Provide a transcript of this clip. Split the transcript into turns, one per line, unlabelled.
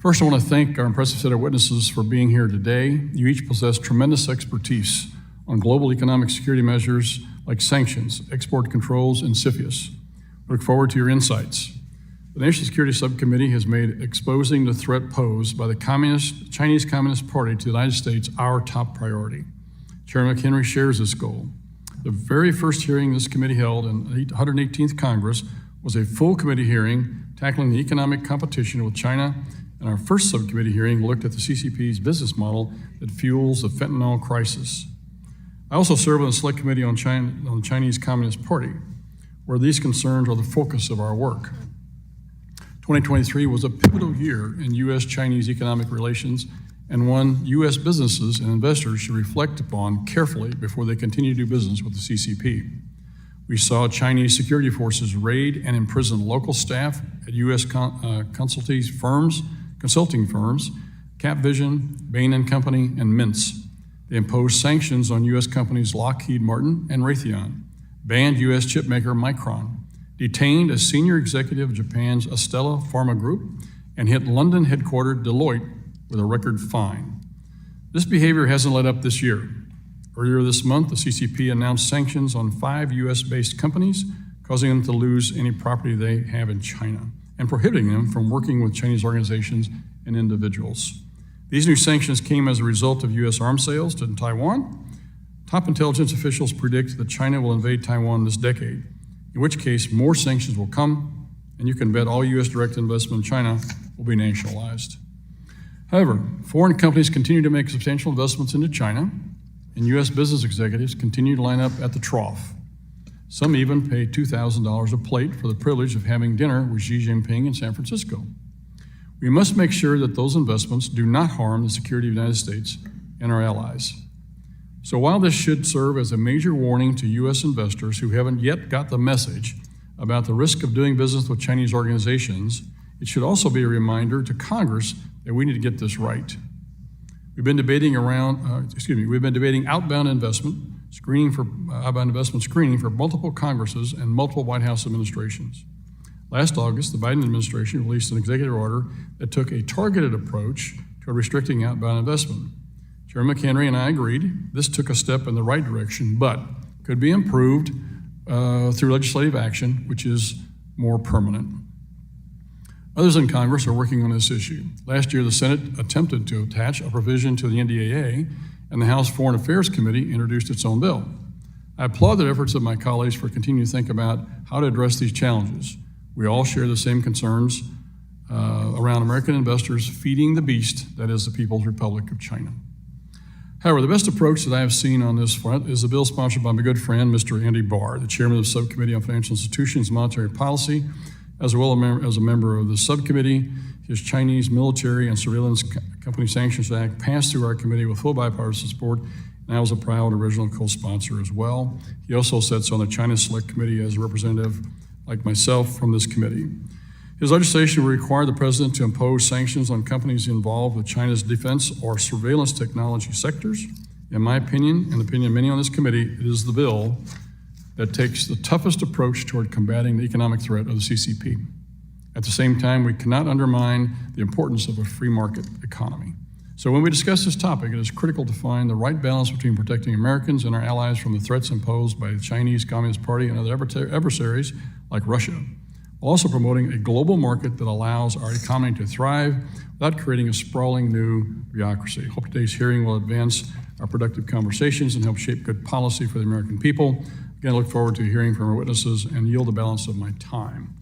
First, I want to thank our impressive set of witnesses for being here today. You each possess tremendous expertise on global economic security measures like sanctions, export controls, and CFIUS. I look forward to your insights. The National Security Subcommittee has made exposing the threat posed by the Chinese Communist Party to the United States our top priority. Chairman McHenry shares this goal. The very first hearing this committee held in the 118th Congress was a full committee hearing tackling the economic competition with China, and our first subcommittee hearing looked at the CCP's business model that fuels the fentanyl crisis. I also serve on the Select Committee on the Chinese Communist Party, where these concerns are the focus of our work. 2023 was a pivotal year in U.S.-Chinese economic relations, and one U.S. businesses and investors should reflect upon carefully before they continue to do business with the CCP. We saw Chinese security forces raid and imprison local staff at U.S. consulting firms, Capvision, Bain & Company, and Mintz. They imposed sanctions on U.S. companies Lockheed Martin and Raytheon, banned U.S. chipmaker Micron, detained a senior executive of Japan's Astellas Pharma Group, and hit London headquartered Deloitte with a record fine. This behavior hasn't let up this year. Earlier this month, the CCP announced sanctions on 5 U.S.-based companies, causing them to lose any property they have in China and prohibiting them from working with Chinese organizations and individuals. These new sanctions came as a result of U.S. arms sales to Taiwan. Top intelligence officials predict that China will invade Taiwan this decade, in which case more sanctions will come, and you can bet all U.S. direct investment in China will be nationalized. However, foreign companies continue to make substantial investments into China, and U.S. business executives continue to line up at the trough. Some even pay $2,000 a plate for the privilege of having dinner with Xi Jinping in San Francisco. We must make sure that those investments do not harm the security of the United States and our allies. So while this should serve as a major warning to U.S. investors who haven't yet got the message about the risk of doing business with Chinese organizations, it should also be a reminder to Congress that we need to get this right. We've been debating outbound investment screening for multiple Congresses and multiple White House administrations. Last August, the Biden administration released an executive order that took a targeted approach to restricting outbound investment. Chairman McHenry and I agreed this took a step in the right direction, but could be improved through legislative action, which is more permanent. Others in Congress are working on this issue. Last year, the Senate attempted to attach a provision to the NDAA, and the House Foreign Affairs Committee introduced its own bill. I applaud the efforts of my colleagues for continuing to think about how to address these challenges. We all share the same concerns around American investors feeding the beast that is the People's Republic of China. However, the best approach that I have seen on this front is the bill sponsored by my good friend, Mr. Andy Barr, the chairman of the Subcommittee on Financial Institutions and Monetary Policy, as well as a member of the subcommittee. His Chinese Military and Surveillance Company Sanctions Act passed through our committee with full bipartisan support, and I was a proud original co-sponsor as well. He also sits on the China Select Committee as a representative, like myself, from this committee. His legislation will require the president to impose sanctions on companies involved with China's defense or surveillance technology sectors. In my opinion, and the opinion of many on this committee, it is the bill that takes the toughest approach toward combating the economic threat of the CCP. At the same time, we cannot undermine the importance of a free market economy. So when we discuss this topic, it is critical to find the right balance between protecting Americans and our allies from the threats imposed by the Chinese Communist Party and other adversaries like Russia, while also promoting a global market that allows our economy to thrive without creating a sprawling new bureaucracy. I hope today's hearing will advance our productive conversations and help shape good policy for the American people. Again, I look forward to hearing from our witnesses and yield the balance of my time.